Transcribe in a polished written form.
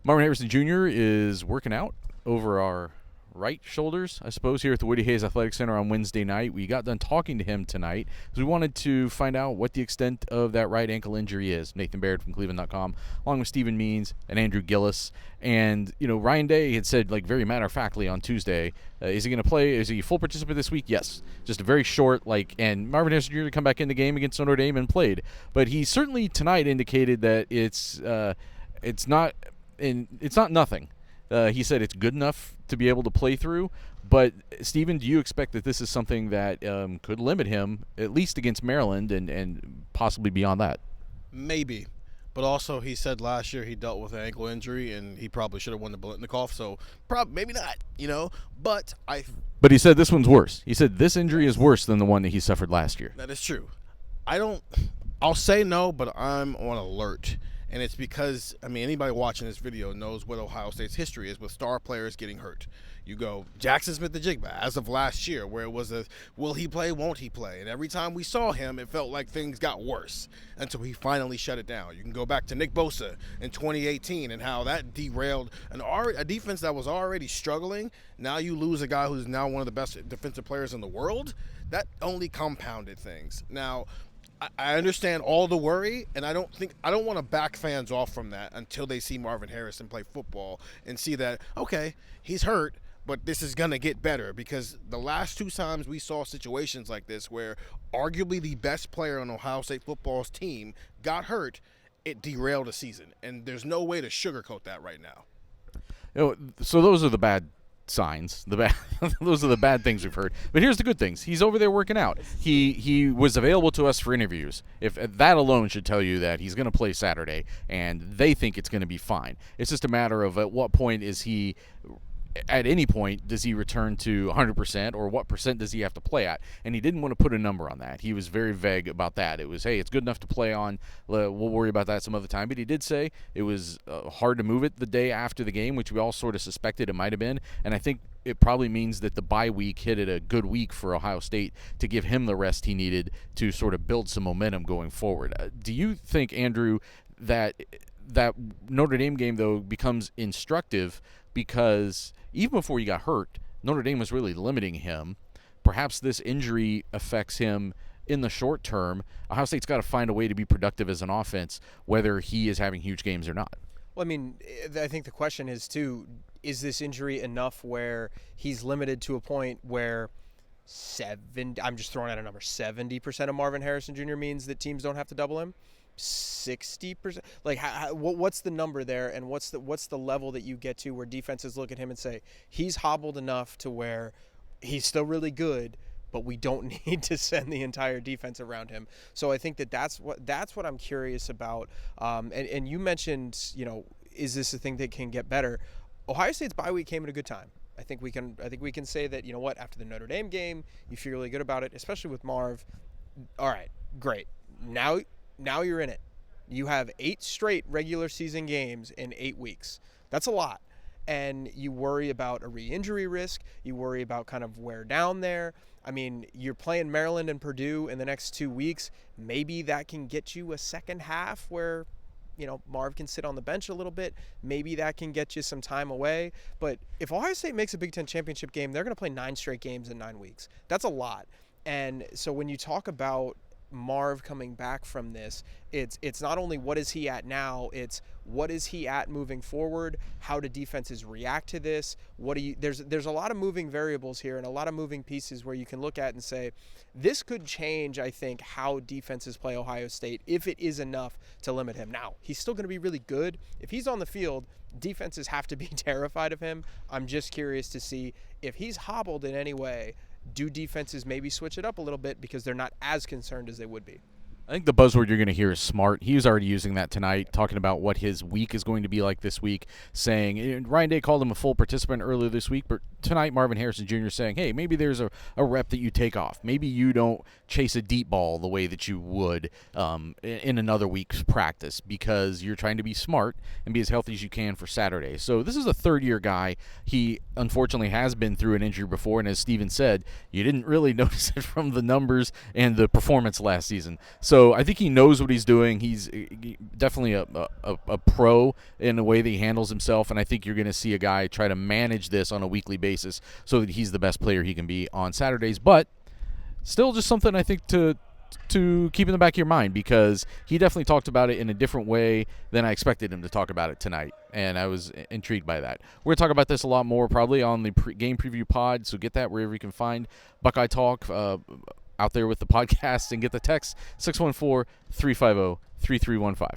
Marvin Harrison Jr. is working out over our right shoulders, I suppose, here at the Woody Hayes Athletic Center on Wednesday night. We got done talking to him tonight because we wanted to find out what the extent of that right ankle injury is. Nathan Baird from cleveland.com, along with Stephen Means and Andrew Gillis. And, Ryan Day had said, very matter-of-factly on Tuesday, is he going to play? Is he a full participant this week? Yes. Just a very short, and Marvin Harrison Jr. come back in the game against Notre Dame and played. But he certainly tonight indicated that it's not nothing. He said it's good enough to be able to play through. But, Stephen, do you expect that this is something that could limit him, at least against Maryland, and possibly beyond that? Maybe. But also, he said last year he dealt with an ankle injury, and he probably should have won the Biletnikoff, so maybe not, But he said this one's worse. He said this injury is worse than the one that he suffered last year. That is true. I'll say no, but I'm on alert. And it's because, anybody watching this video knows what Ohio State's history is with star players getting hurt. You go, Jackson Smith-Njigba, as of last year, where it was will he play, won't he play? And every time we saw him, it felt like things got worse until he finally shut it down. You can go back to Nick Bosa in 2018 and how that derailed a defense that was already struggling. Now you lose a guy who's now one of the best defensive players in the world. That only compounded things. Now, I understand all the worry, and I don't want to back fans off from that until they see Marvin Harrison play football and see that, okay, he's hurt, but this is going to get better, because the last two times we saw situations like this where arguably the best player on Ohio State football's team got hurt, it derailed a season, and there's no way to sugarcoat that right now. So those are the bad signs. Those are the bad things we've heard. But here's the good things. He's over there working out. He was available to us for interviews. If that alone should tell you that he's going to play Saturday, and they think it's going to be fine. It's just a matter of at what point is he. At any point, does he return to 100%, or what percent does he have to play at? And he didn't want to put a number on that. He was very vague about that. It was, hey, it's good enough to play on. We'll worry about that some other time. But he did say it was hard to move it the day after the game, which we all sort of suspected it might have been. And I think it probably means that the bye week hit at a good week for Ohio State to give him the rest he needed to sort of build some momentum going forward. Do you think, Andrew, that Notre Dame game, though, becomes instructive because even before he got hurt, Notre Dame was really limiting him? Perhaps this injury affects him in the short term. Ohio State's got to find a way to be productive as an offense, whether he is having huge games or not. Well, I think the question is, too, is this injury enough where he's limited to a point where I'm just throwing out a number, 70% of Marvin Harrison Jr. means that teams don't have to double him? 60%? What's the number there, and what's the level that you get to where defenses look at him and say he's hobbled enough to where he's still really good, but we don't need to send the entire defense around him? So I think that's what I'm curious about. And you mentioned, is this a thing that can get better? Ohio State's bye week came at a good time. I think we can say that, after the Notre Dame game, you feel really good about it, especially with Marv. All right, great. Now you're in it. You have 8 straight regular season games in 8 weeks. That's a lot. And you worry about a re-injury risk. You worry about kind of wear down there. You're playing Maryland and Purdue in the next 2 weeks. Maybe that can get you a second half where, Marv can sit on the bench a little bit. Maybe that can get you some time away. But if Ohio State makes a Big Ten championship game, they're going to play 9 straight games in 9 weeks. That's a lot. And so when you talk about Marv coming back from this, it's not only what is he at now, it's what is he at moving forward. How do defenses react to this? There's a lot of moving variables here and a lot of moving pieces where you can look at and say this could change, I think, how defenses play Ohio State if it is enough to limit him. Now, he's still going to be really good. If he's on the field, defenses have to be terrified of him. I'm just curious to see if he's hobbled in any way. Do defenses maybe switch it up a little bit because they're not as concerned as they would be? I think the buzzword you're going to hear is smart. He was already using that tonight, talking about what his week is going to be like this week, saying, and Ryan Day called him a full participant earlier this week, but tonight Marvin Harrison Jr. saying, hey, maybe there's a rep that you take off. Maybe you don't chase a deep ball the way that you would in another week's practice because you're trying to be smart and be as healthy as you can for Saturday. So this is a third-year guy. He, unfortunately, has been through an injury before, and as Steven said, you didn't really notice it from the numbers and the performance last season. So So I think he knows what he's doing. He's definitely a pro in the way that he handles himself, and I think you're going to see a guy try to manage this on a weekly basis so that he's the best player he can be on Saturdays. But still just something I think to keep in the back of your mind, because he definitely talked about it in a different way than I expected him to talk about it tonight, and I was intrigued by that. We're going to talk about this a lot more probably on the game preview pod, so get that wherever you can find Buckeye Talk out there with the podcast, and get the text 614-350-3315.